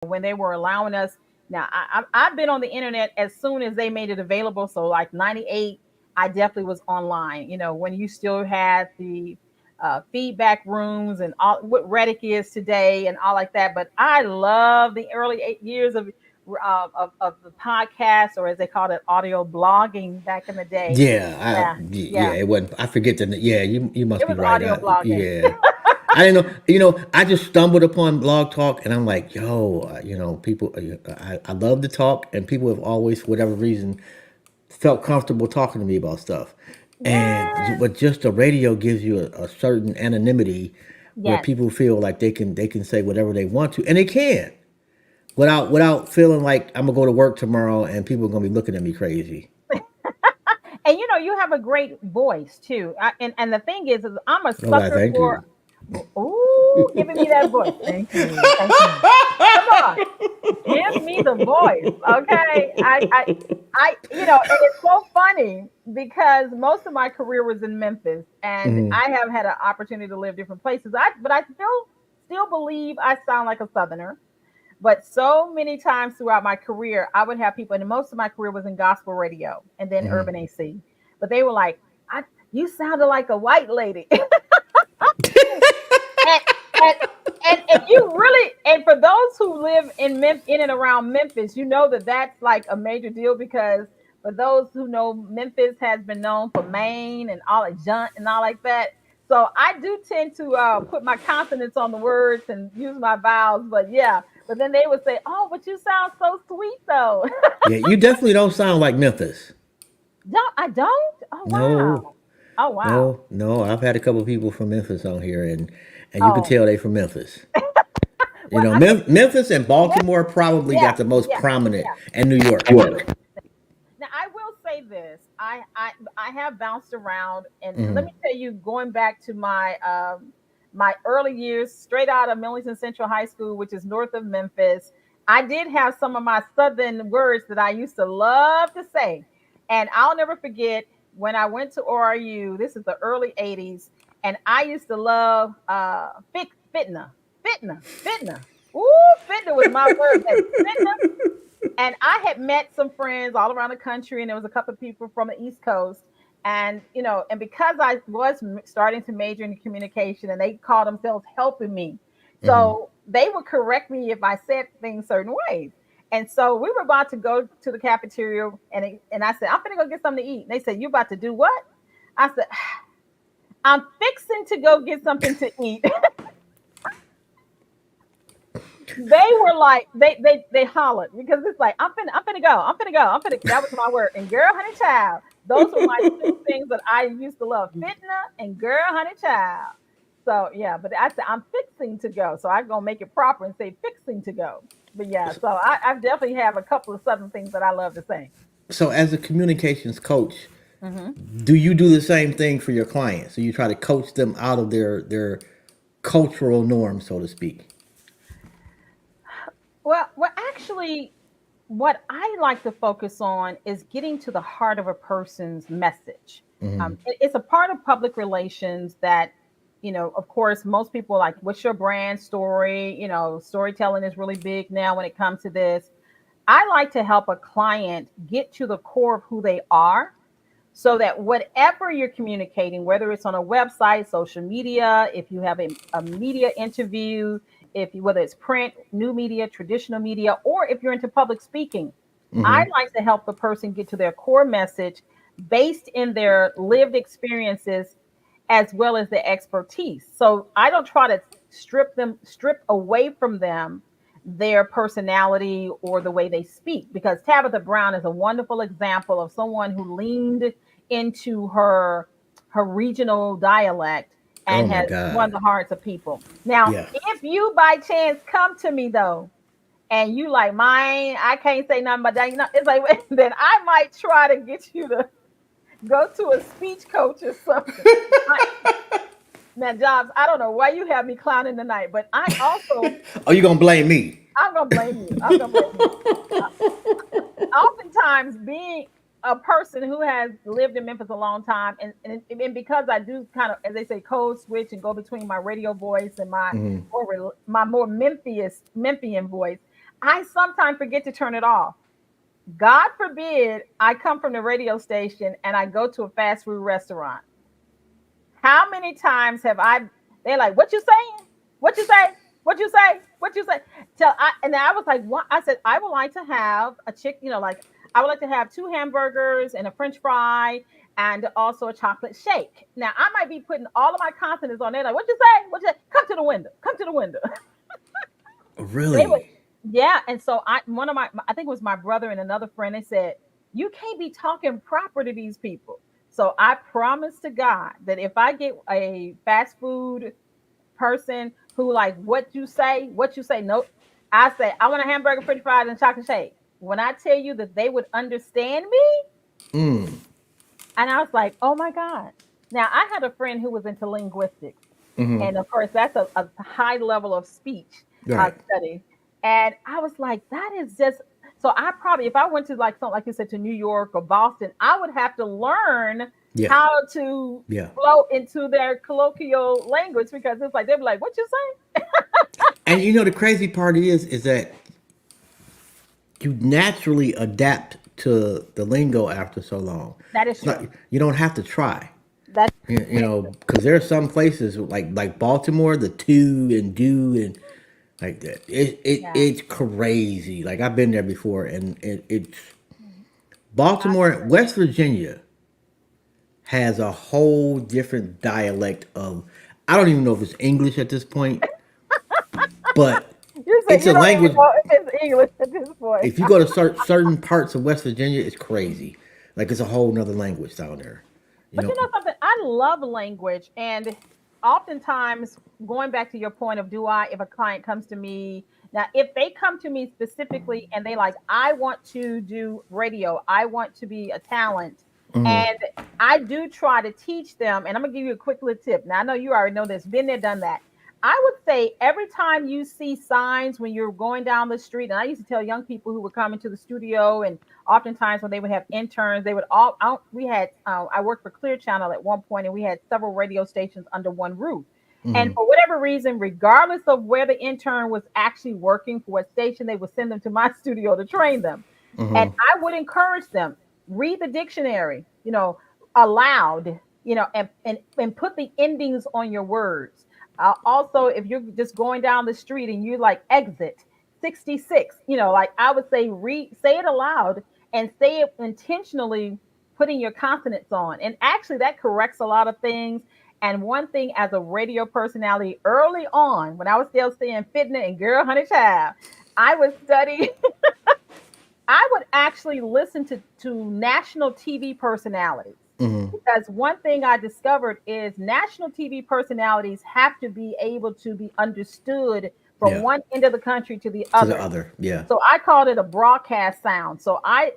when they were allowing us. Now, I've been on the internet as soon as they made it available. So, like 98, I definitely was online. When you still had the feedback rooms and all what Reddit is today and all like that. But I love the early 8 years of the podcast, or as they called it, audio blogging back in the day. Yeah, Yeah, yeah, it wasn't. I forget the. Yeah, you must it be was right. audio blogging. Yeah, I didn't know. I just stumbled upon Blog Talk, and I'm like, yo, people. I love to talk, and people have always, for whatever reason, felt comfortable talking to me about stuff. Yes, But just the radio gives you a certain anonymity where yes. people feel like they can say whatever they want to, and they can without feeling like I'm gonna go to work tomorrow and people are gonna be looking at me crazy. And you have a great voice too. And the thing is I'm a Oh, I sucker thank for. you. Ooh, giving me that voice. Thank you, thank you. Come on, give me the voice, okay? And it's so funny because most of my career was in Memphis, and I have had an opportunity to live different places. But I still believe I sound like a Southerner. But so many times throughout my career, I would have people, and most of my career was in gospel radio and then urban AC. But they were like, "You sounded like a white lady," and, and and you really, and for those who live in and around Memphis, you know that that's like a major deal, because for those who know, Memphis has been known for Maine and all that junk and all like that. So I do tend to put my consonants on the words and use my vowels. But yeah, but then they would say, "Oh, but you sound so sweet though." Yeah, you definitely don't sound like Memphis. Don't I? Don't? Oh No, wow! Oh wow! no. I've had a couple people from Memphis on here, and you can Oh tell they from Memphis. well, I think Memphis and Mem- Baltimore probably yeah, got the most yeah, prominent, yeah. and New York. Now I will say this: I have bounced around, and let me tell you, going back to my early years, straight out of Millington Central High School, which is north of Memphis, I did have some of my southern words that I used to love to say, and I'll never forget when I went to ORU. This is the early '80s, and I used to love fitna, fitna. Ooh, fitna was my word, baby. Fitna, and I had met some friends all around the country, and there was a couple of people from the East Coast. And and because I was starting to major in communication, and they called themselves helping me, so they would correct me if I said things certain ways. And so we were about to go to the cafeteria, and I said, "I'm gonna go get something to eat." And they said, "You about to do what?" I said, "I'm fixing to go get something to eat." They were like, they hollered, because it's like, I'm finna go, that was my word. And girl, honey, child, those were my two things that I used to love: fitna and girl, honey, child. So yeah, but I said I'm fixing to go, so I'm gonna make it proper and say fixing to go. But yeah, so I definitely have a couple of southern things that I love to say. So, as a communications coach, Hmm. do you do the same thing for your clients? So you try to coach them out of their cultural norm, so to speak. Well, actually, what I like to focus on is getting to the heart of a person's message. It's a part of public relations that, of course, most people like, what's your brand story? Storytelling is really big now when it comes to this. I like to help a client get to the core of who they are, so that whatever you're communicating, whether it's on a website, social media, if you have a media interview, whether it's print, new media, traditional media, or if you're into public speaking, I like to help the person get to their core message based in their lived experiences as well as their expertise. So I don't try to strip away from them their personality or the way they speak, because Tabitha Brown is a wonderful example of someone who leaned into her regional dialect Oh and my has won God. the hearts of people. Now, Yeah. if you by chance come to me though, and you like, mine, I can't say nothing but that, it's like, then I might try to get you to go to a speech coach or something. I, Now, Jobs, I don't know why you have me clowning tonight, but I also, Oh, you gonna blame me? I'm gonna blame you. I'm gonna blame you. Uh, Oftentimes, being a person who has lived in Memphis a long time, and because I do kind of, as they say, code switch and go between my radio voice and my more Memphian voice, I sometimes forget to turn it off. God forbid I come from the radio station and I go to a fast food restaurant. How many times have I? They're like, "What you saying? What you say? What you say? What you say?" Till I and I was like, "What?" I said, "I would like to have a chicken. Like I would like to have two hamburgers and a French fry and also a chocolate shake." Now I might be putting all of my confidence on there. Like, "What you say? What you say? Come to the window. Come to the window." They would, Really? yeah. And so one of I think it was my brother and another friend. They said, "You can't be talking proper to these people." So I promise to God that if I get a fast food person who like what you say, nope. I say I want a hamburger, French fries, and chocolate shake. When I tell you that they would understand me, Mm. and I was like, oh my God. Now I had a friend who was into linguistics, Mm-hmm. and of course that's a high level of speech Right. study. And I was like, that is just so. I probably, if I went to like something like you said to New York or Boston, I would have to learn Yeah. how to Yeah. flow into their colloquial language because it's like they'd be like, "What you say?" And the crazy part is that you naturally adapt to the lingo after so long. That is It's not true. you don't have to try. That Because there are some places like Baltimore, the to and do and like that. yeah, It's crazy. Like I've been there before, and it's I Baltimore, agree. West Virginia has a whole different dialect of. I don't even know if it's English at this point, but You say it's you a don't even language. know if it's English at this point. If you go to certain parts of West Virginia, it's crazy. Like it's a whole nother language down there. You But know. you know something? I love language. And oftentimes, going back to your point of if a client comes to me, now, if they come to me specifically and they like, I want to do radio, I want to be a talent. Hmm. And I do try to teach them. And I'm going to give you a quick little tip. Now, I know you already know this, been there, done that. I would say every time you see signs when you're going down the street, and I used to tell young people who would come into the studio and oftentimes when they would have interns, they would all out. We had I worked for Clear Channel at one point, and we had several radio stations under one roof. And Hmm. for whatever reason, regardless of where the intern was actually working for what station, they would send them to my studio to train them. And Hmm. I would encourage them read the dictionary, aloud, and put the endings on your words. Also, if you're just going down the street and you like exit 66, like I would say, say it aloud and say it intentionally, putting your consonants on. And actually, that corrects a lot of things. And one thing as a radio personality early on, when I was still saying fitness and girl, honey, child, I would study. I would actually listen to national TV personalities Hmm. because one thing I discovered is national TV personalities have to be able to be understood from Yeah. one end of the country to the To the other. other. Yeah. So I called it a broadcast sound. So I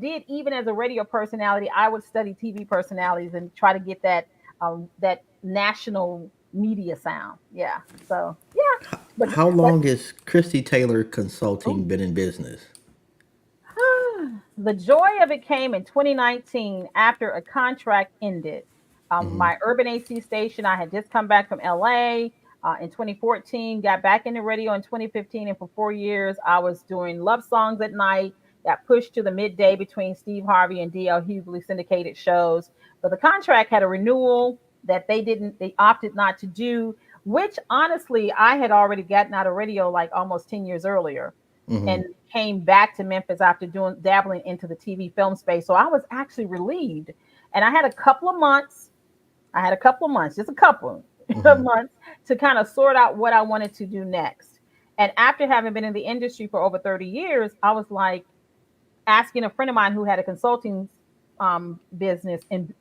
did, even as a radio personality, I would study TV personalities and try to get that national media sound. Yeah. So yeah, How but long has Christie Taylor Consulting oh, been in business? the joy of it came in 2019 after a contract ended. Hmm. My urban AC station, I had just come back from LA in 2014, got back into radio in 2015, and for 4 years, I was doing love songs at night. Got pushed to the midday between Steve Harvey and DL Hughley syndicated shows. But the contract had a renewal that they opted not to do, which honestly, I had already gotten out of radio like almost 10 years earlier Hmm. and came back to Memphis after doing dabbling into the TV film space. So I was actually relieved. And I had a couple of months, just a couple of Hmm. months to kind of sort out what I wanted to do next. And after having been in the industry for over 30 years, I was like asking a friend of mine who had a consulting business and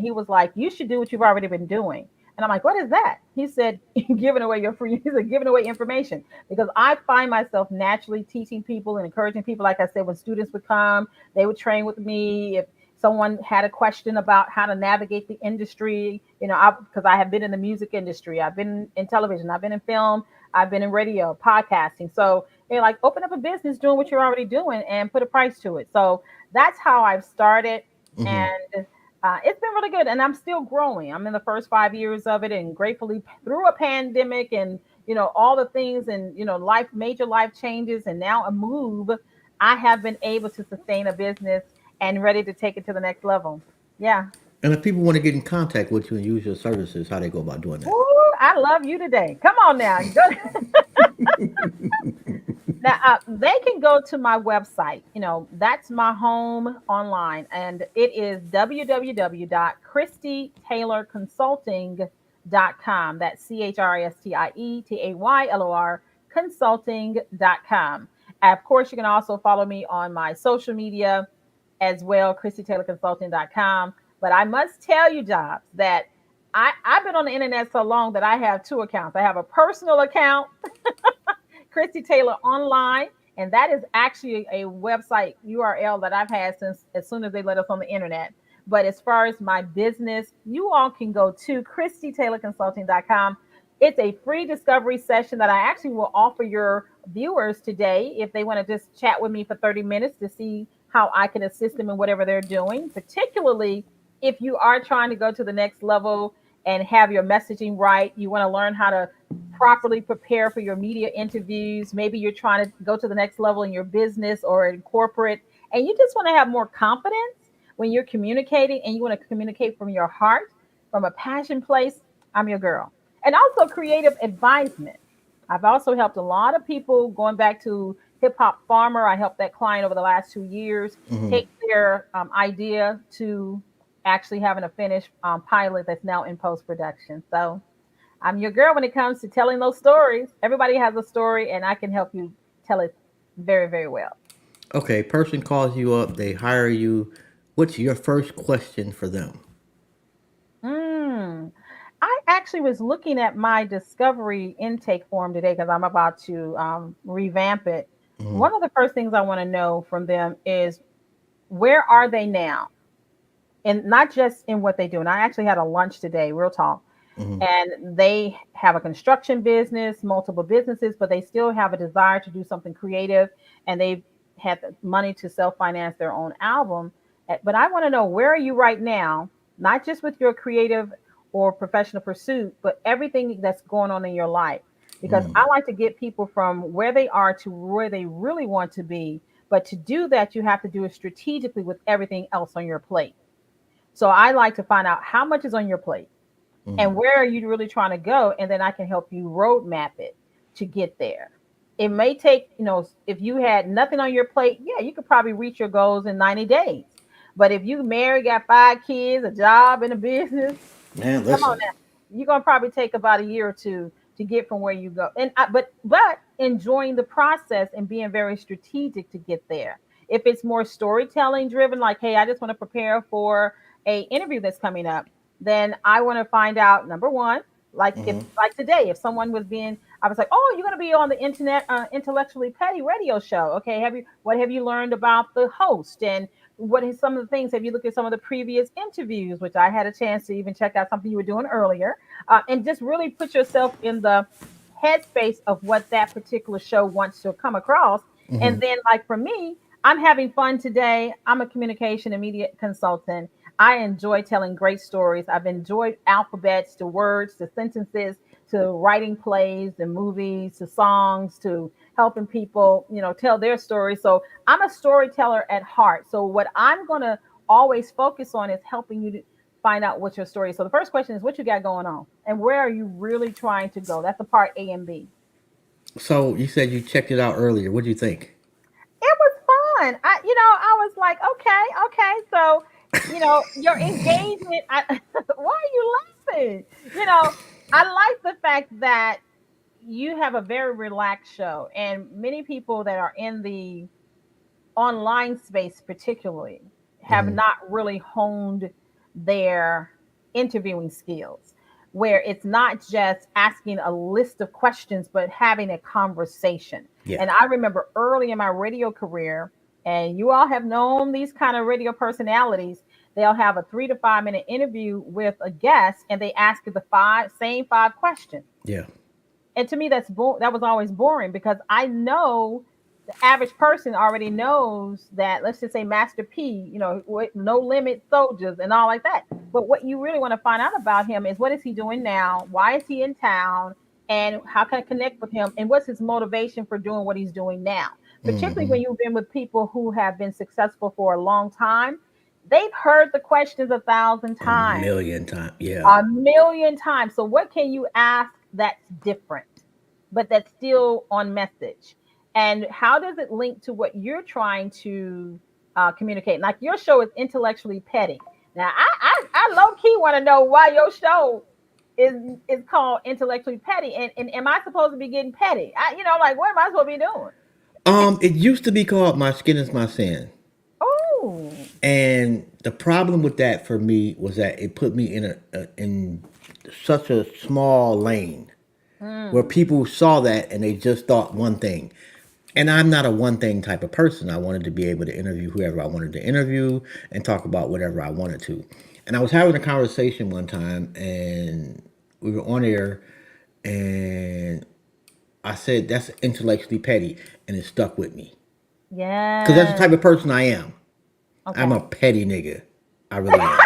he was like, you should do what you've already been doing. And I'm like, what is that? He said, giving away your free, he said, giving away information. Because I find myself naturally teaching people and encouraging people. Like I said, when students would come, they would train with me. If someone had a question about how to navigate the industry, because I have been in the music industry, I've been in television, I've been in film, I've been in radio, podcasting. So they're like, open up a business doing what you're already doing and put a price to it. So that's how I've started. Hmm. And it's been really good. And I'm still growing. I'm in the first 5 years of it and gratefully through a pandemic and, all the things and, major life changes and now a move, I have been able to sustain a business and ready to take it to the next level. Yeah. And if people want to get in contact with you and use your services, how they go about doing that? Ooh, I love you today. Come on now. Now, they can go to my website. That's my home online, and it is www.christietaylorconsulting.com. That's CHRISTIETAYLOR consulting.com. Of course, you can also follow me on my social media as well, ChristieTaylorConsulting.com. But I must tell you, Jobs, that I've been on the internet so long that I have two accounts. I have a personal account, Christie Taylor Online, and that is actually a website URL that I've had since as soon as they let us on the internet. But as far as my business, you all can go to ChristieTaylorConsulting.com. It's a free discovery session that I actually will offer your viewers today if they want to just chat with me for 30 minutes to see how I can assist them in whatever they're doing, particularly if you are trying to go to the next level and have your messaging right. You want to learn how to properly prepare for your media interviews. Maybe you're trying to go to the next level in your business or in corporate, and you just want to have more confidence when you're communicating and you want to communicate from your heart, from a passion place. I'm your girl. And also creative advisement. I've also helped a lot of people going back to Hip Hop Farmer. I helped that client over the last 2 years Mm-hmm. take their idea to actually having a finished pilot that's now in post production. So I'm your girl when it comes to telling those stories. Everybody has a story, and I can help you tell it very, very well. Okay, person calls you up, they hire you. What's your first question for them? Mm. I actually was looking at my discovery intake form today because I'm about to revamp it. Mm-hmm. One of the first things I want to know from them is where are they now? And not just in what they do. And I actually had a lunch today, real talk. Mm-hmm. And they have a construction business, multiple businesses, but they still have a desire to do something creative. And they've had the money to self finance their own album. But I want to know, where are you right now, not just with your creative or professional pursuit, but everything that's going on in your life. Because Mm-hmm. I like to get people from where they are to where they really want to be. But to do that, you have to do it strategically with everything else on your plate. So I like to find out how much is on your plate Mm-hmm. and where are you really trying to go, and then I can help you roadmap it to get there. It may take, if you had nothing on your plate, yeah, you could probably reach your goals in 90 days. But if you married, got 5 kids, a job, and a business, Man, come on listen. now, you're gonna probably take about a year or two to get from where you go. But enjoying the process and being very strategic to get there. If it's more storytelling driven, like, hey, I just want to prepare for a interview that's coming up, then I want to find out, number one, like if Mm-hmm. like today, if someone was being, I was like, oh, you're gonna be on the internet intellectually petty radio show. Okay, what have you learned about the host, and what is some of the things, have you looked at some of the previous interviews, which I had a chance to even check out something you were doing earlier, and just really put yourself in the headspace of what that particular show wants to come across. Mm-hmm. And then, like for me, I'm having fun today. I'm a communication and media consultant. I enjoy telling great stories. I've enjoyed alphabets to words to sentences to writing plays and movies to songs to helping people, tell their story. So I'm a storyteller at heart. So what I'm going to always focus on is helping you to find out what your story is. So the first question is, what you got going on and where are you really trying to go? That's the part A and B. So you said you checked it out earlier. What do you think? It was fun. I was like, okay, okay. So, your engagement. Why are you laughing? You know, I like the fact that you have a very relaxed show, and many people that are in the online space, particularly, have Mm-hmm. not really honed their interviewing skills, where it's not just asking a list of questions, but having a conversation. Yeah. And I remember early in my radio career, and you all have known these kind of radio personalities, they'll have a 3 to 5 minute interview with a guest and they ask the same five questions. Yeah. And to me, that was always boring because I know the average person already knows that. Let's just say Master P, no limit soldiers and all like that. But what you really want to find out about him is, what is he doing now? Why is he in town? and how can I connect with him, and what's his motivation for doing what he's doing now. Particularly when Hmm. you've been with people who have been successful for a long time, they've heard the questions 1,000 times, 1,000,000 times. Yeah. 1,000,000 times. So what can you ask that's different, but that's still on message? And how does it link to what you're trying to communicate? Like your show is intellectually petty. Now, I low key want to know why your show is is called intellectually petty. And am I supposed to be getting petty? Like what am I supposed to be doing? It used to be called My Skin Is My Sin. Oh, And the problem with that for me was that it put me in in such a small lane where mm, people saw that and they just thought one thing. And I'm not a one thing type of person. I wanted to be able to interview whoever I wanted to interview and talk about whatever I wanted to. And I was having a conversation one time and we were on air and I said that's intellectually petty and it stuck with me. Because that's the yes. type of person I am. I'm a Okay. petty nigga. I really am.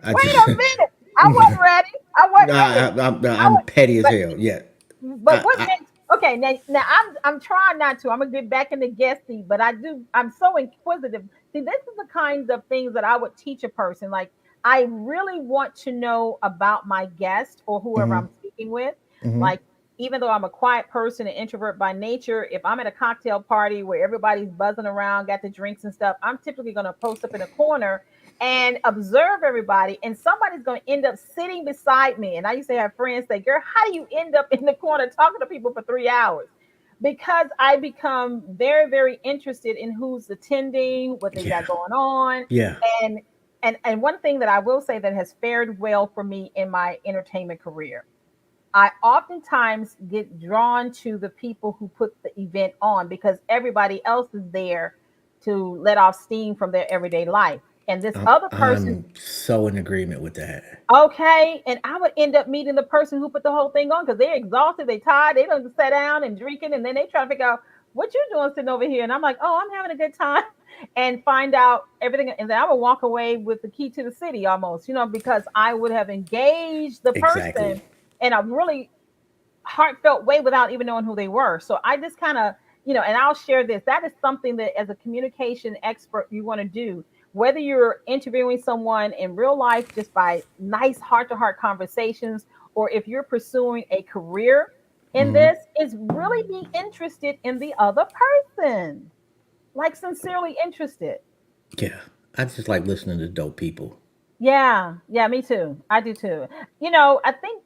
I Wait just a minute. I wasn't ready. I wasn't ready. I I'm was, petty as but hell. Yeah. what I, makes okay now I'm trying not to. I'm gonna get back in the guest seat, but I'm so inquisitive. See, this is the kinds of things that I would teach a person. Like I really want to know about my guest or whoever mm-hmm, I'm speaking with. mm-hmm. Like even though I'm a quiet person, an introvert by nature, if I'm at a cocktail party where everybody's buzzing around, got the drinks and stuff, I'm typically gonna post up in a corner and observe everybody, and somebody's going to end up sitting beside me. And I used to have friends say, "Girl, how do you end up in the corner talking to people for 3 hours?" Because I become very, very interested in who's attending, what they Yeah. got going on. Yeah. And and one thing that I will say that has fared well for me in my entertainment career, I oftentimes get drawn to the people who put the event on because everybody else is there to let off steam from their everyday life. And this other person, I'm so in agreement with that. okay, and I would end up meeting the person who put the whole thing on because they're exhausted, they tired, they don't sit down and drinking, and then they try to figure out what you doing sitting over here. And I'm like, oh, I'm having a good time, and find out everything. And then I would walk away with the key to the city almost, because I would have engaged the person Exactly. in a really heartfelt way without even knowing who they were. So I just kind of, and I'll share this. That is something that as a communication expert you want to do. Whether you're interviewing someone in real life just by nice heart to heart conversations, or if you're pursuing a career in Hmm. this, is really be interested in the other person, like sincerely interested. Yeah. I just like listening to dope people. Yeah, yeah, me too. I do too. I think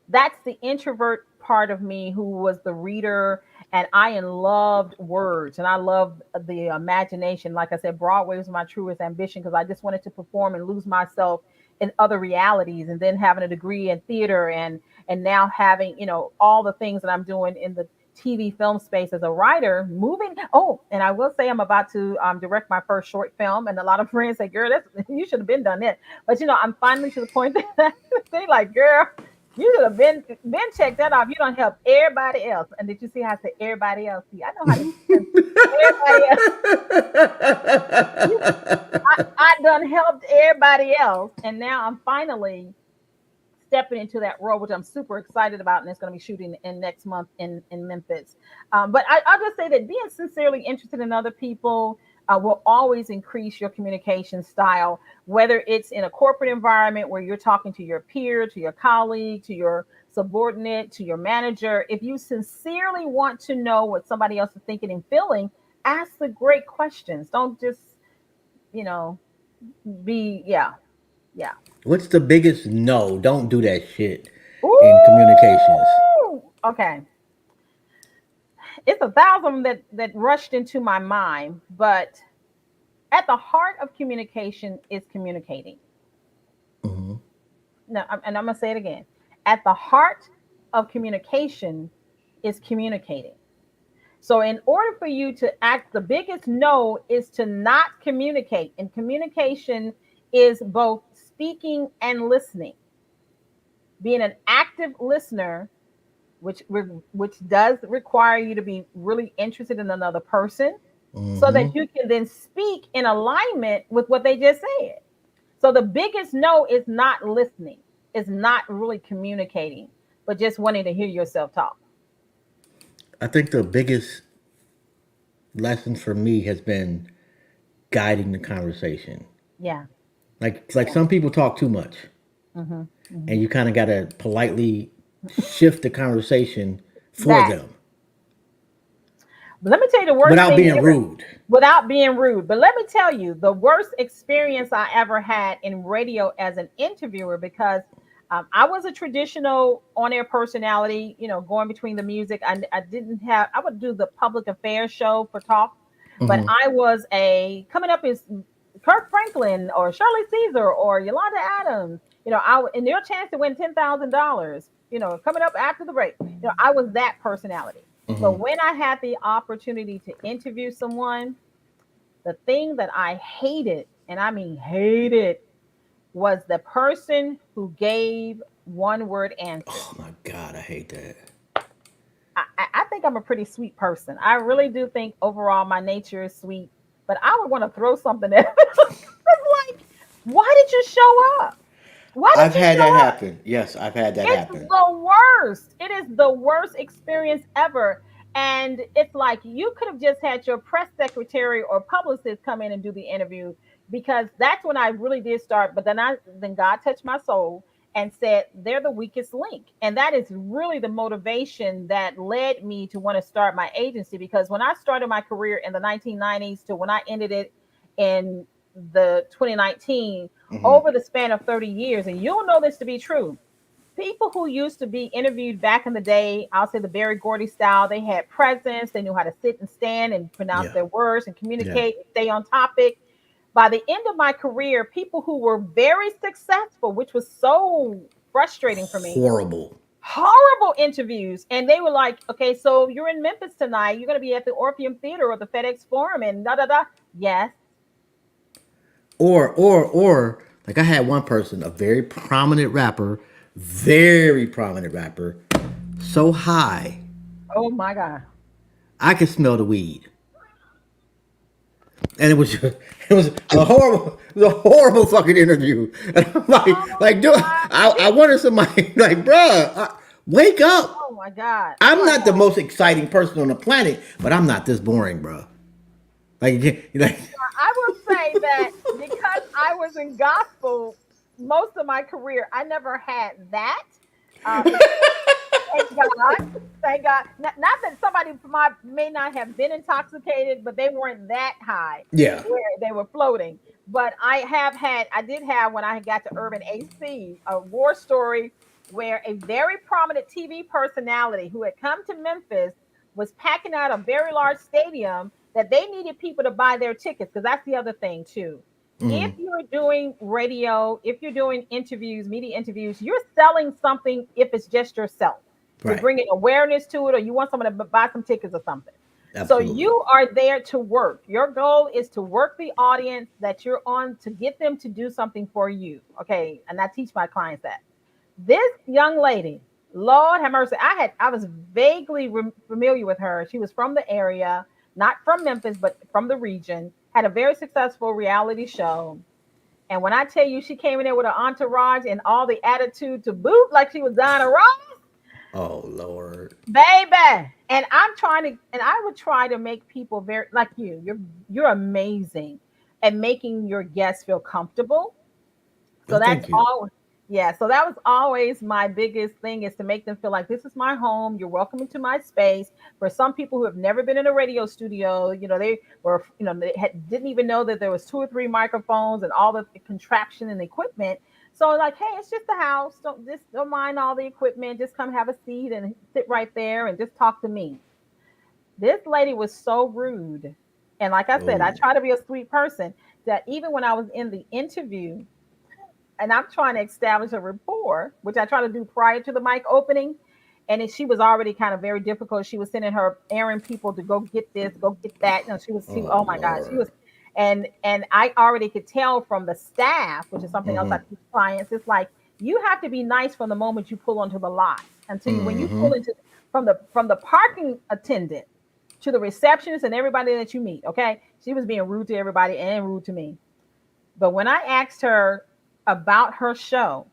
that's the introvert part of me who was the reader, and I loved words and I loved the imagination. Like I said, Broadway was my truest ambition because I just wanted to perform and lose myself in other realities, and then having a degree in theater and now having, all the things that I'm doing in the TV film space as a writer, moving. Oh, and I will say I'm about to direct my first short film, and a lot of friends say, "Girl, that's you should have been done that." But I'm finally to the point that they like, "Girl, you should have been checked that off. You don't help everybody else." And did you see how I said everybody else? See, I know how to sense everybody else. You, I done helped everybody else, and now I'm finally stepping into that role, which I'm super excited about, and it's going to be shooting in next month in Memphis. But I'll just say that being sincerely interested in other people will always increase your communication style, whether it's in a corporate environment where you're talking to your peer, to your colleague, to your subordinate, to your manager. If you sincerely want to know what somebody else is thinking and feeling, ask the great questions. Don't just, you know, yeah, yeah. What's the biggest no? Don't do that shit in communications. Ooh! Okay. It's 1,000 that rushed into my mind, but at the heart of communication is communicating. Hmm. Now, and I'm gonna say it again. At the heart of communication is communicating. So, in order for you to act, the biggest no is to not communicate. And communication is both speaking and listening. Being an active listener, which does require you to be really interested in another person, so Hmm. that you can then speak in alignment with what they just said. So the biggest no is not listening, is not really communicating. but just wanting to hear yourself talk. I think the biggest lesson for me has been guiding the conversation. Yeah. Like Yeah. some people talk too much, Hmm. Hmm. and you kind of got to politely shift the conversation for That. them But let me tell you the worst without thing being ever, rude. without being rude. But let me tell you the worst experience I ever had in radio as an interviewer, because I was a traditional on-air personality, going between the music. I didn't have. I would do the public affairs show for talk, but Hmm. I was a coming up as Kirk Franklin or Shirley Caesar or Yolanda Adams. And their chance to win $10,000. Coming up after the break. I was that personality. Hmm. But when I had the opportunity to interview someone, the thing that I hated, and I mean hated, was the person who gave one word answers. Oh my God, I hate that. I think I'm a pretty sweet person. I really do think overall my nature is sweet, but I would want to throw something at them. It's like, why did you show up? Why I've did you had that show up? happen. Yes, I've had that It's happen. the worst. It is the worst experience ever. And it's like you could have just had your press secretary or publicist come in and do the interview, because that's when I really did start. But then God touched my soul and said they're the weakest link. And that is really the motivation that led me to want to start my agency, because when I started my career in the 1990s to when I ended it in the 2019, Hmm. over the span of 30 years, and you'll know this to be true, people who used to be interviewed back in the day, I'll say the Barry Gordy style, they had presence, they knew how to sit and stand and pronounce Yeah, their words and yeah. communicate, stay on topic. By the end of my career, people who were very successful, which was so frustrating for me, Horrible. horrible interviews. And they were like, okay, so you're in Memphis tonight. You're going to be at the Orpheum Theater or the FedEx Forum and da da da. Yes. Or like I had one person, a very prominent rapper, so high Oh my God. I could smell the weed, and it was a horrible fucking interview. And I'm Oh like, dude, my I wanted somebody like, bruh, wake up. Oh my God. Oh I'm my not the God. most exciting person on the planet, but I'm not this boring, bro. Like I will say that because I was in gospel most of my career, I never had that. Because thank God, thank God. Not that somebody may not have been intoxicated, but they weren't that high yeah. where they were floating. But I did have when I got to Urban AC, a war story where a very prominent TV personality who had come to Memphis was packing out a very large stadium that they needed people to buy their tickets, because that's the other thing too. If Hmm. you're doing radio, if you're doing interviews, media interviews, you're selling something if it's just yourself. You're Right. bringing awareness to it, or you want someone to buy some tickets or something. So Absolutely. you are there to work. Your goal is to work the audience that you're on to get them to do something for you. Okay. And I teach my clients that. This young lady, Lord have mercy, I was vaguely familiar with her. She was from the area, not from Memphis, but from the region. Had a very successful reality show. And when I tell you she came in there with her entourage and all the attitude to boot, like she was Diana Ross, Oh Lord. baby. And I would try to make people very like you. You're amazing at making your guests feel comfortable. Oh, So that's thank you. all. Yeah. So that was always my biggest thing, is to make them feel like this is my home. You're welcome into my space. For some people who have never been in a radio studio, they were, didn't even know that there was two or three microphones and all the contraption and equipment. So like, hey, it's just a house. Don't mind all the equipment. Just come have a seat and sit right there and just talk to me. This lady was so rude. And like I said, I Oh. try to be a sweet person, that even when I was in the interview, and I'm trying to establish a rapport, which I try to do prior to the mic opening. And she was already kind of very difficult. She was sending her errand people to go get this, go get that. Oh Oh my God, she was, Lord. and I already could tell from the staff, which is something else I Hmm. teach clients. It's like you have to be nice from the moment you pull onto the lot until when you Hmm. pull into from the parking attendant to the receptionist and everybody that you meet. Okay, she was being rude to everybody and rude to me. But when I asked her about her show,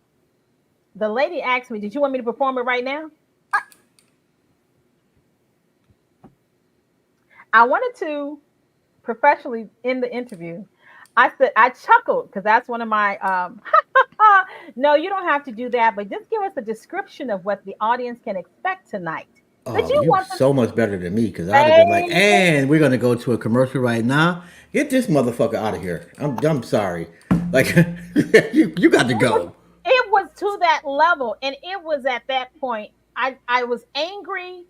The lady asked me, "Did you want me to perform it right now?" I, I wanted to professionally in the interview. I said I chuckled because that's one of my no, you don't have to do that, but just give us a description of what the audience can expect tonight. Did Oh, you you want them so much better than me because I'd have been like, baby? and we're gonna go to a commercial right now. Get this motherfucker out of here. I'm sorry. Like you got to It was go. it was to that level, and it was at that point I was angry,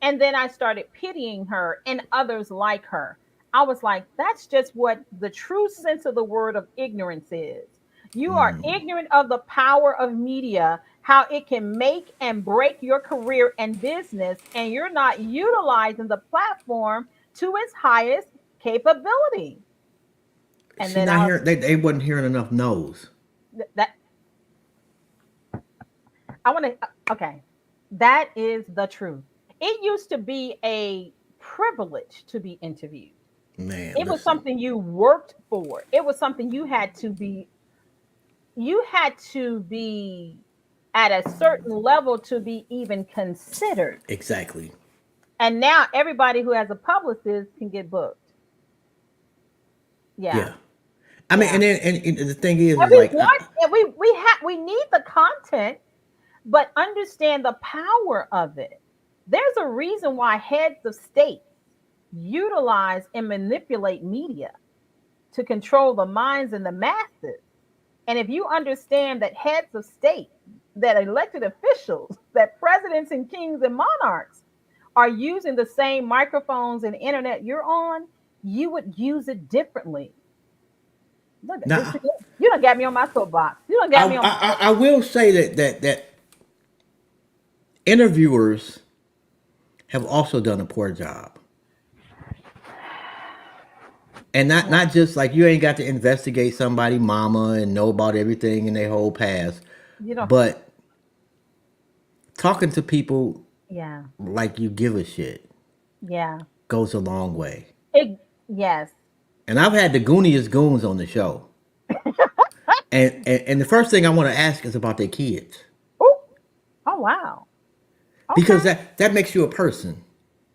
and then I started pitying her and others like her. I was like, that's just what the true sense of the word of ignorance is. You are ignorant of the power of media, how it can make and break your career and business, and you're not utilizing the platform to its highest capability. And She then not I hearing. They wasn't hearing enough no's. that I want to okay. That is the truth. It used to be a privilege to be interviewed. Man, It was listen. something you worked for. It was something you had to be at a certain level to be even considered. Exactly. And now everybody who has a publicist can get booked. Yeah. Yeah. I mean, Yeah. and the thing is And we like, want and we need the content, but understand the power of it. There's a reason why heads of state utilize and manipulate media to control the minds and the masses. And if you understand that heads of state, that elected officials, that presidents and kings and monarchs are using the same microphones and internet you're on, you would use it differently. Look, this now you don't got me on my soapbox. You don't got me on my I will say that interviewers have also done a poor job, and not just like you ain't got to investigate somebody mama and know about everything in their whole past, you know. but talking to people Yeah, like you give a shit yeah. goes a long way. Yes. And I've had the gooniest goons on the show, and the first thing I want to ask is about their kids Ooh. Oh wow. because Okay. that makes you a person.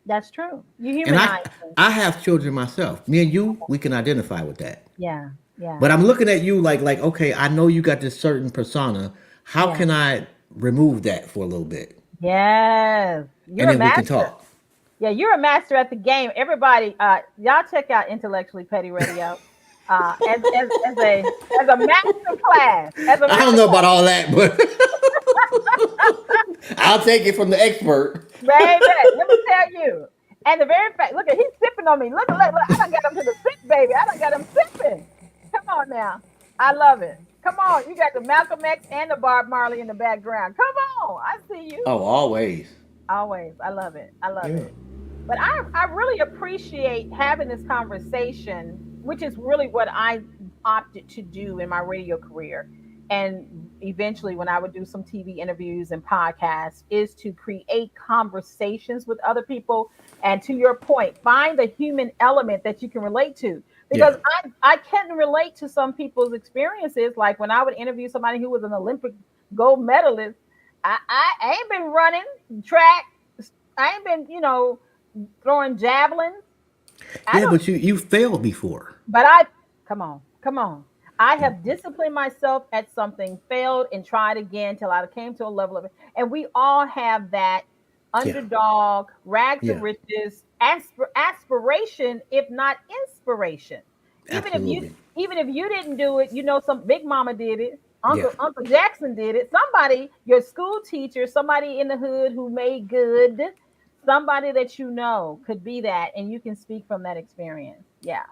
That's true. You And humanize me. I have children myself. Me and you, we can identify with that. Yeah. Yeah. But I'm looking at you like okay, I know you got this certain persona. How Yeah. can I remove that for a little bit, Yes. and You're a then we can master. talk? Yeah, you're a master at the game. Everybody, y'all check out Intellectually Petty Radio. As a master class. As a I don't master know about class. all that, but I'll take it from the expert. Baby, let me tell you. And the very fact, look at he's sipping on me. Look, I don't got him to the sip, baby. I don't got him sipping. Come on now. I love it. Come on. You got the Malcolm X and the Bob Marley in the background. Come on. I see you. Oh, always. Always. I love it. I love Yeah. it. But I really appreciate having this conversation, which is really what I opted to do in my radio career. And eventually, when I would do some TV interviews and podcasts, is to create conversations with other people. And to your point, find the human element that you can relate to. Because Yeah. I can relate to some people's experiences. Like when I would interview somebody who was an Olympic gold medalist, I ain't been running track. I ain't been, throwing javelins. I Yeah, don't, but you failed before. but I, come on, come on. I have disciplined myself at something, failed, and tried again till I came to a level of it. And we all have that Yeah. underdog, rags to Yeah. riches, aspiration, if not inspiration. Even if you, Absolutely. even if you didn't do it, some big mama did it. Yeah. Uncle Jackson did it. Somebody, your school teacher, somebody in the hood who made good, somebody that you know could be that, and you can speak from that experience. Yeah.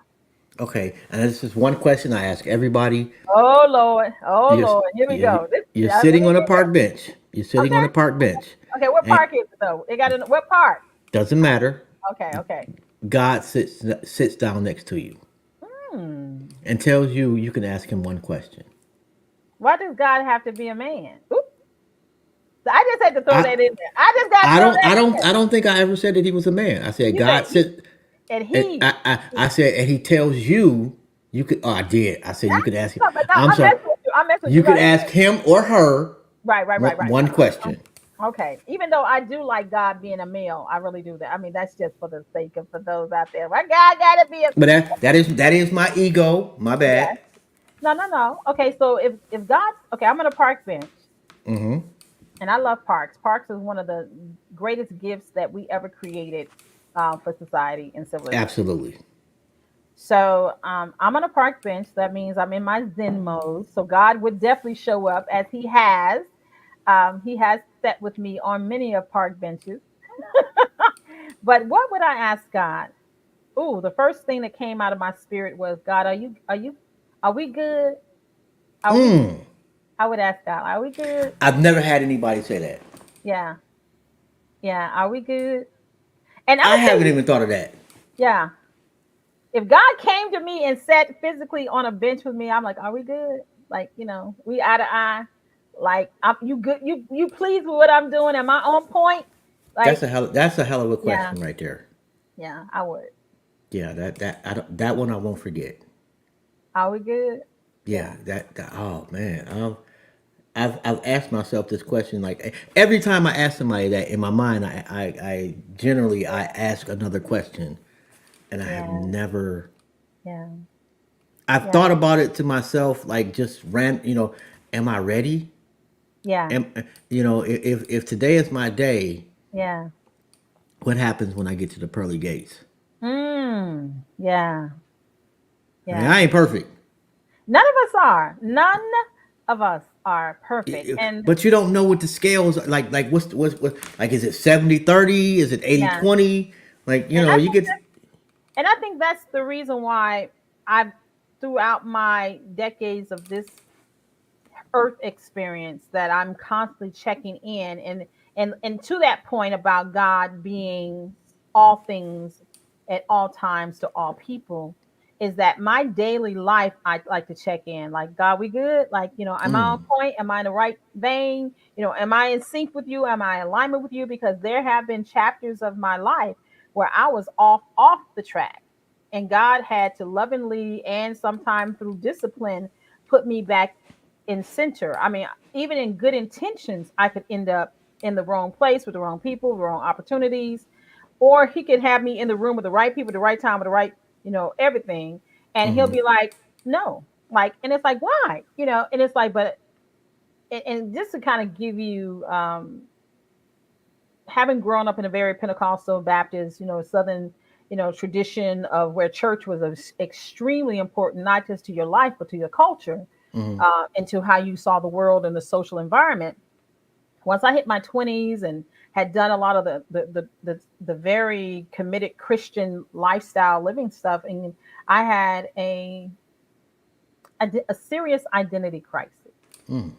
Okay. And this is one question I ask everybody. Oh Lord. Oh You're Lord. Here we you're, go. This you're let me sitting on a hear park this. bench. You're sitting on a Okay. park bench, Okay. What and park is it though? It got in what park? doesn't matter. Okay. Okay. God sits down next to you Hmm. and tells you you can ask him one question. Why does God have to be a man? Oop. So I just had to throw I that in there. I just got to throw that in there. I don't think I ever said that he was a man. I said You said God sit. and And he. I said, and he tells you, you could. Oh, I did. I said you could ask him. No, but no, I'm I'm sorry. messing with you. I'm messing with you. You Go could ahead. ask him or her Right, right, right, right, One right. question. Okay. Even though I do like God being a male, I really do that. I mean, that's just for the sake of for those out there. My God gotta be a But that is my ego. My yeah. bad. No, no, no. Okay, so if God, okay, I'm on a park bench, Mm-hmm. and I love parks. Parks is one of the greatest gifts that we ever created for society and civilization. Absolutely. So I'm on a park bench. That means I'm in my Zen mode. So God would definitely show up as He has. He has sat with me on many of park benches. But what would I ask God? Ooh, the first thing that came out of my spirit was, God, are we good? Are we good? Mm. I would ask God, are we good? I've never had anybody say that. Yeah, yeah, are we good? And I'm I gonna tell haven't you, even thought of that. yeah, if God came to me and sat physically on a bench with me, I'm like, are we good? Like, we eye to eye. Like, you good? You pleased with what I'm doing? Am I on point? That's Like, a hell. That's a hell of a yeah, question right there. yeah, I would. Yeah, that one I won't forget. Are we good? Yeah, Yeah, that oh man, I've asked myself this question like every time I ask somebody that in my mind, I generally I ask another question, and I have yeah, never. yeah, I've yeah, thought about it to myself like just ran. Am I ready? yeah, Am if today is my day, yeah. what happens when I get to the pearly gates? Yeah, I mean, I yeah. ain't perfect. None of us are. None of us are perfect. And But you don't know what the scales are like. Like what's like? Is it 70-30? Is it 80 yeah, 20? Like and you get. I think that's the reason why I've throughout my decades of this earth experience that I'm constantly checking in and to that point about God being all things at all times to all people is that my daily life I like to check in like God we good like am I on Mm, point, am I in the right vein, am I in sync with you, am I in alignment with you, because there have been chapters of my life where I was off the track and God had to lovingly and sometimes through discipline put me back in center. I mean, even in good intentions, I could end up in the wrong place with the wrong people, the wrong opportunities, or he could have me in the room with the right people at the right time with the right, everything. And he'll mm-hmm, be like, no, like, and it's like, why? And it's like, but, and just to kind of give you, having grown up in a very Pentecostal Baptist, Southern, tradition of where church was extremely important, not just to your life, but to your culture mm-hmm, and to how you saw the world and the social environment. Once I hit my 20s and had done a lot of the very committed Christian lifestyle living stuff, and I had a serious identity crisis mm.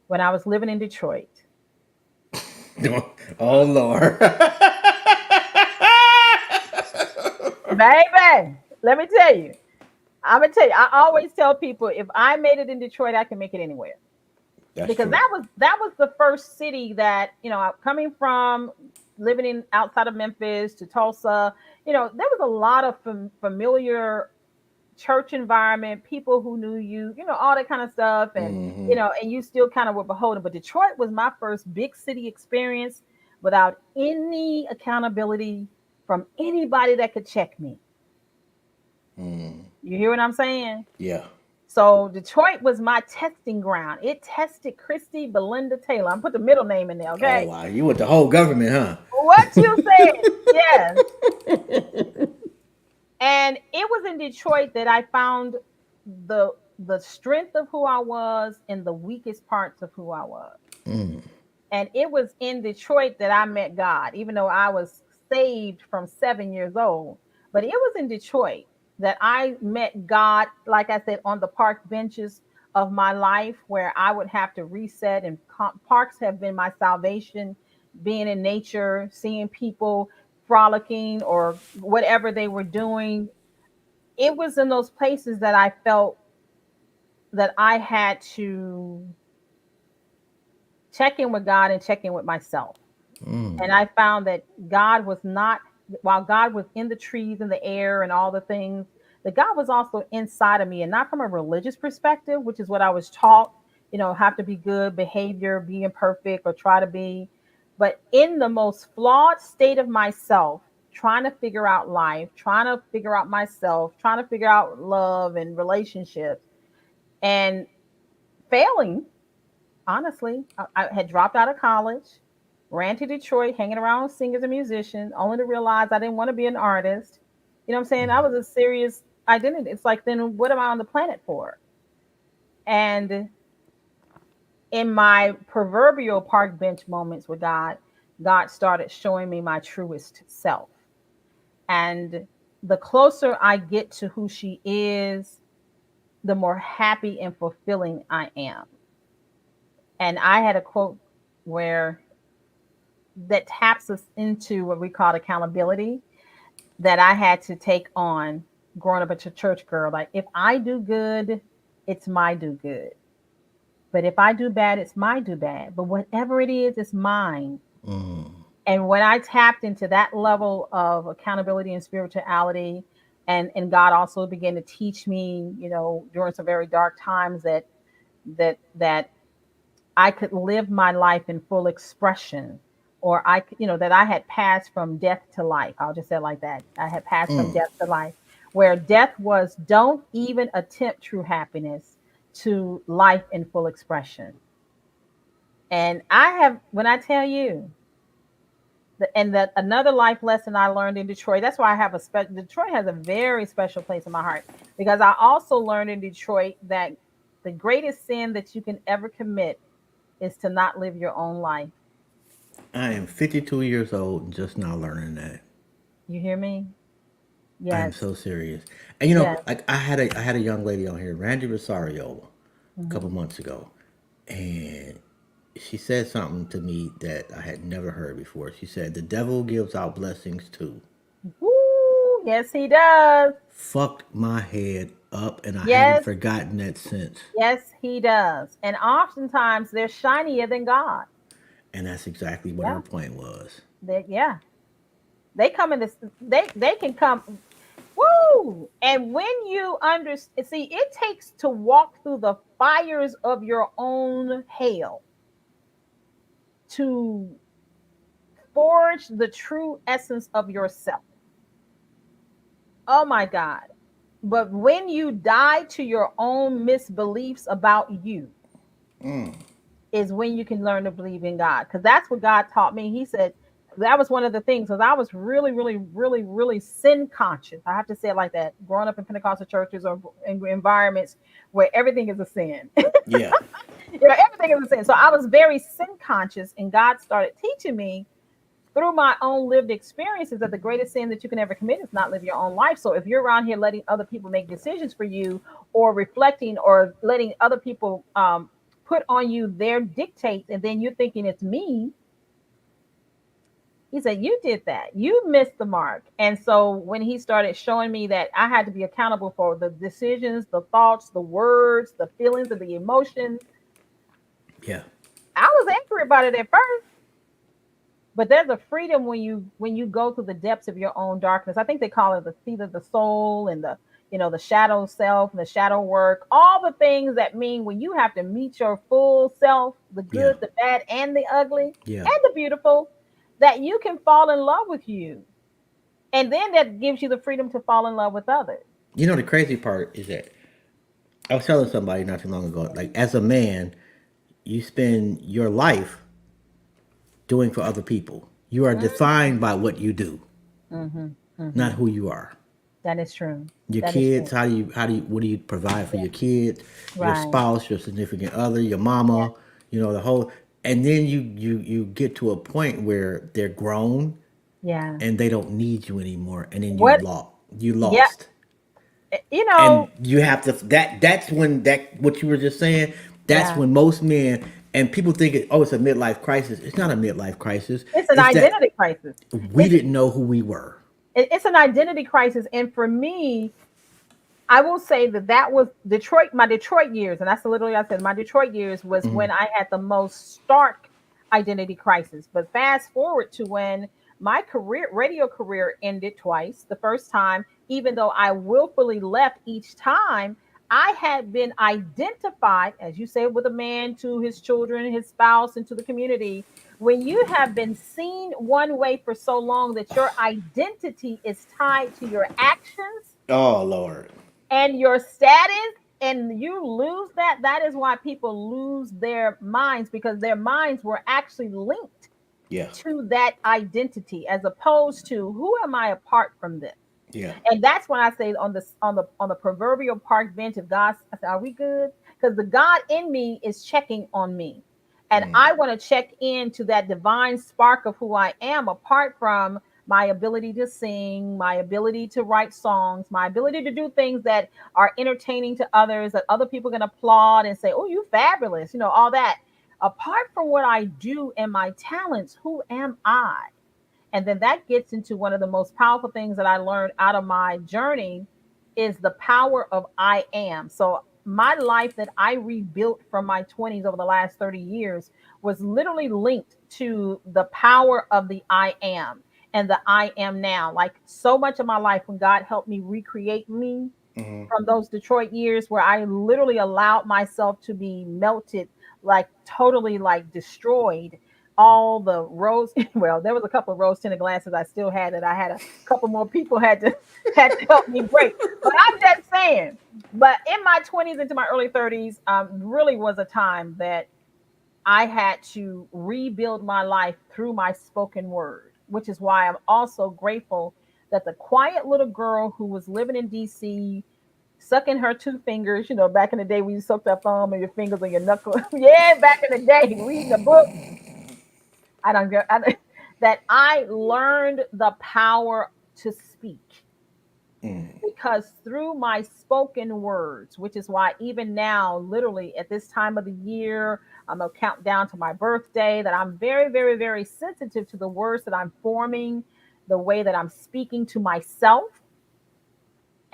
when I was living in Detroit. Oh Lord. Baby, let me tell you, I'm gonna tell you, I always tell people if I made it in Detroit, I can make it anywhere. That's Because true. that was the first city that, coming from living in outside of Memphis to Tulsa, there was a lot of familiar church environment, people who knew you, all that kind of stuff. And, Mm-hmm. and you still kind of were beholden. But Detroit was my first big city experience without any accountability from anybody that could check me. Mm. You hear what I'm saying? Yeah. So Detroit was my testing ground. It tested Christie Belinda Taylor. I'm put the middle name in there, Oh okay? wow, you with the whole government, huh? What you said, yes. And it was in Detroit that I found the strength of who I was and the weakest parts of who I was. Mm. And it was in Detroit that I met God, even though I was saved from 7 years old. But it was in Detroit that I met God, like I said, on the park benches of my life, where I would have to reset. And parks have been my salvation, being in nature, seeing people frolicking or whatever they were doing. It was in those places that I felt that I had to check in with God and check in with myself. Mm. And I found that God was not, while God was in the trees and the air and all the things, that God was also inside of me, and not from a religious perspective, which is what I was taught, have to be good behavior, being perfect or try to be. But in the most flawed state of myself, trying to figure out life, trying to figure out myself, trying to figure out love and relationships, and failing, honestly, I had dropped out of college, ran to Detroit, hanging around with singers and musicians, only to realize I didn't want to be an artist. You know what I'm saying? I was a serious identity. It's like, then what am I on the planet for? And in my proverbial park bench moments with God, God started showing me my truest self. And the closer I get to who she is, the more happy and fulfilling I am. And I had a quote where that taps us into what we call accountability that I had to take on growing up as a church girl. Like, if I do good, it's my do good. But if I do bad, it's my do bad. But whatever it is, it's mine. And when I tapped into that level of accountability and spirituality, and God also began to teach me, during some very dark times, that I could live my life in full expression, or that I had passed from death to life. I'll just say it like that. I had passed from death to life, where death was don't even attempt true happiness, to life in full expression. And when I tell you, and that another life lesson I learned in Detroit, that's why I have Detroit has a very special place in my heart, because I also learned in Detroit that the greatest sin that you can ever commit is to not live your own life. I am 52 years old and just now learning that. You hear me? I am Yes. so serious. And Yes. like I had a young lady on here, Randy Rosario, a couple Hmm. months ago, and she said something to me that I had never heard before. She said, "The devil gives out blessings too." Woo! Yes, he does. Fucked my head up, and I haven't Yes. forgotten that since. Yes, he does. And oftentimes they're shinier than God. And that's exactly what her Yeah. point was. Yeah. They come in this. They can come. Woo! And when you understand, see, it takes to walk through the fires of your own hell to forge the true essence of yourself. Oh my God. But when you die to your own misbeliefs about you, is when you can learn to believe in God. Because that's what God taught me. He said that was one of the things, because I was really, really, really, really sin conscious. I have to say it like that. Growing up in Pentecostal churches or in environments where everything is a sin. Yeah. Everything is a sin. So I was very sin conscious, and God started teaching me through my own lived experiences that the greatest sin that you can ever commit is not live your own life. So if you're around here letting other people make decisions for you, or reflecting, or letting other people put on you their dictates, and then you're thinking it's me, he said, you did that. You missed the mark. And so when he started showing me that I had to be accountable for the decisions, the thoughts, the words, the feelings, and the emotions, Yeah. I was angry about it at first. But there's a freedom when you go through the depths of your own darkness. I think they call it the seat of the soul, and the shadow self and the shadow work, all the things that mean when you have to meet your full self, the Yeah. good, the bad, and the ugly, Yeah. and the beautiful, that you can fall in love with you. And then that gives you the freedom to fall in love with others. The crazy part is that I was telling somebody not too long ago, like, as a man, you spend your life doing for other people. You are Mm-hmm. defined by what you do, Mm-hmm. not Mm-hmm. who you are. That is true. Your That is kids, true. what do you provide for your kids, your Right. spouse, your significant other, your mama, the whole, and then you get to a point where they're grown Yeah. and they don't need you anymore, and then What? you Yeah. lost. You And know. you have to that's when that what you were just saying, that's Yeah. when most men, and people think it's a midlife crisis. It's not a midlife crisis. It's an It's that identity crisis. we didn't know who we were. It's an identity crisis. And for me, I will say that was Detroit, my Detroit years. And that's literally, I said, my Detroit years was when I had the most stark identity crisis. But fast forward to when my radio career ended twice. The first time, even though I willfully left each time, I had been identified, as you say, with a man to his children, his spouse, and to the community. When you have been seen one way for so long that your identity is tied to your actions Oh Lord. and your status, and you lose that, that is why people lose their minds, because their minds were actually linked Yeah. to that identity, as opposed to who am I apart from this. Yeah. And that's when I say on the proverbial park bench of God, I say, are we good? Because the God in me is checking on me. And I want to check into that divine spark of who I am, apart from my ability to sing, my ability to write songs, my ability to do things that are entertaining to others, that other people can applaud and say, oh, you fabulous, all that. Apart from what I do and my talents, who am I? And then that gets into one of the most powerful things that I learned out of my journey is the power of I am. So my life that I rebuilt from my 20s over the last 30 years was literally linked to the power of the I am and the I am now. Like so much of my life, when God helped me recreate me from those Detroit years where I literally allowed myself to be melted, like totally like destroyed. All the rose, well, there was a couple of rose tinted glasses I still had that I had a couple more people had to had to help me break. But I'm just saying. But in my 20s into my early 30s, really was a time that I had to rebuild my life through my spoken word, which is why I'm also grateful that the quiet little girl who was living in DC, sucking her two fingers, back in the day when you sucked that thumb and your fingers and your knuckle. Yeah, back in the day, reading a book. I don't get that I learned the power to speak, because through my spoken words, which is why even now, literally at this time of the year, I'm a countdown to my birthday, that I'm very, very, very sensitive to the words that I'm forming, the way that I'm speaking to myself,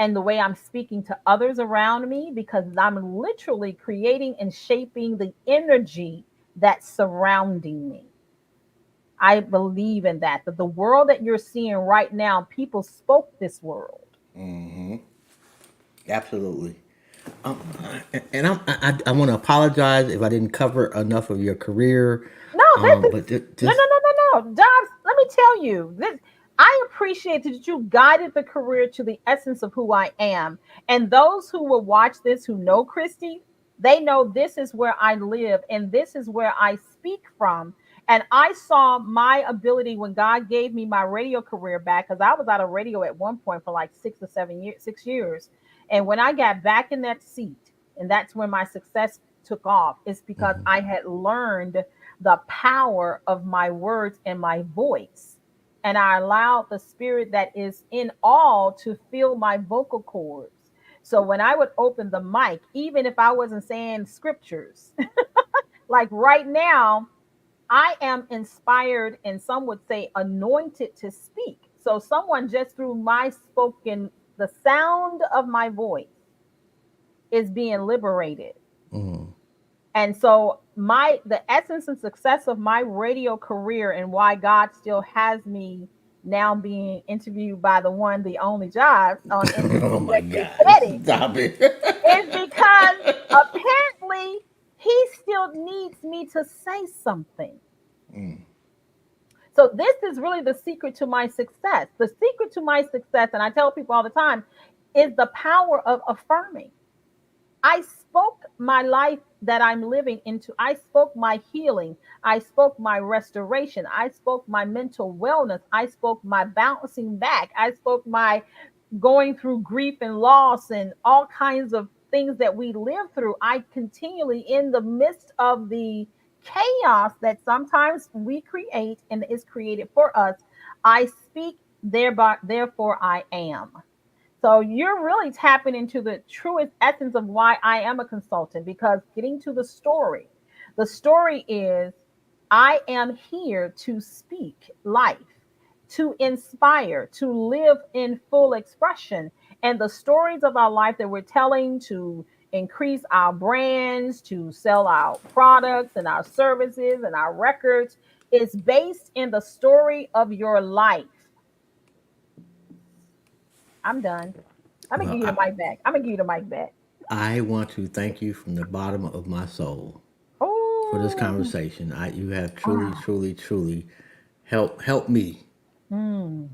and the way I'm speaking to others around me, because I'm literally creating and shaping the energy that's surrounding me. I believe in that the world that you're seeing right now, people spoke this world. Absolutely. Um, and I want to apologize if I didn't cover enough of your career. No, this is But no, just no, no, no, no. Dobbs, let me tell you this. I appreciate that you guided the career to the essence of who I am. And those who will watch this who know Christy, they know this is where I live and this is where I speak from. And I saw my ability when God gave me my radio career back, because I was out of radio at one point for like 6 or 7 years, 6 years. And when I got back in that seat, and that's when my success took off, is because I had learned the power of my words and my voice. And I allowed the spirit that is in all to fill my vocal cords. So when I would open the mic, even if I wasn't saying scriptures, like right now, I am inspired and some would say anointed to speak. So someone just through my spoken, the sound of my voice is being liberated. And so my the essence and success of my radio career, and why God still has me now being interviewed by the one, the only Jobs on oh my Executive God, Petty, stop it. is because apparently he still needs me to say something. So this is really the secret to my success. The secret to my success, and I tell people all the time, is the power of affirming. I spoke my life that I'm living into. I spoke my healing. I spoke my restoration. I spoke my mental wellness. I spoke my bouncing back. I spoke my going through grief and loss and all kinds of things that we live through. I continually, in the midst of the chaos that sometimes we create and is created for us, I speak, thereby, therefore I am. So you're really tapping into the truest essence of why I am a consultant, because getting to the story is I am here to speak life, to inspire, to live in full expression. And the stories of our life that we're telling to increase our brands, to sell our products and our services and our records is based in the story of your life. I'm done. I'm gonna Well, give you the mic back. I'm gonna give you the mic back. I want to thank you from the bottom of my soul for this Oh, conversation. You have truly, wow. truly, truly helped me. Mm.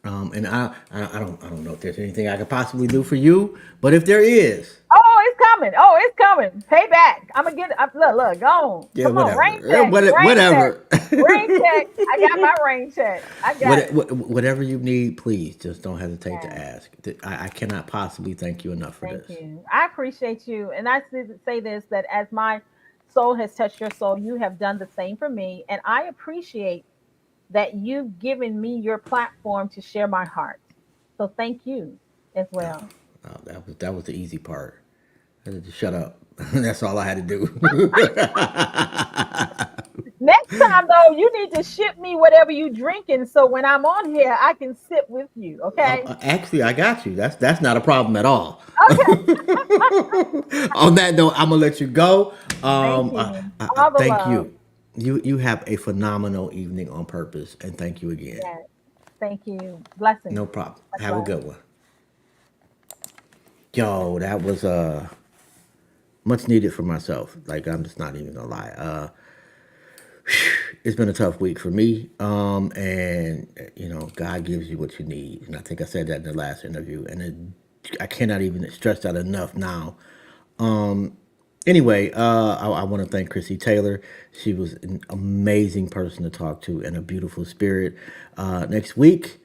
And I don't know if there's anything I could possibly do for you, but if there is, Oh, it's coming. Oh, it's coming. Payback. I'm gonna get. Look, go on. yeah, Come on, rain whatever, check, rain check, whatever, rain check. I got my rain check. I got it. whatever you need, please just don't hesitate to Yeah. ask. I cannot possibly thank you enough for Thank this. you. I appreciate you. And say this that as my soul has touched your soul, you have done the same for me. And I appreciate that you've given me your platform to share my heart. So thank you as well. That was the easy part. I had to just shut up. That's all I had to do. Next time though, you need to ship me whatever you drinking so when I'm on here, I can sip with you. Okay. Actually, I got you. That's not a problem at all. Okay. On that note, I'm gonna let you go. Thank you. All the Thank love. you. You have a phenomenal evening on purpose, and thank you again. Yes. Thank you. Blessings. No problem. Much Have a love. good one. Yo, that was much needed for myself. Like I'm just not even gonna lie. It's been a tough week for me. And God gives you what you need, and I think I said that in the last interview, and I cannot even stress that enough now. Anyway, I want to thank Christie Taylor. She was an amazing person to talk to and a beautiful spirit. Next week,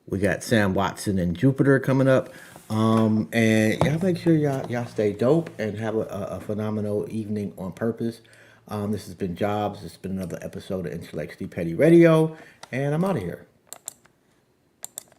we got Sam Watson and Jupiter coming up. And y'all make sure y'all stay dope and have a phenomenal evening on purpose. This has been Jobs. This has been another episode of Intellectually Petty Radio, and I'm out of here.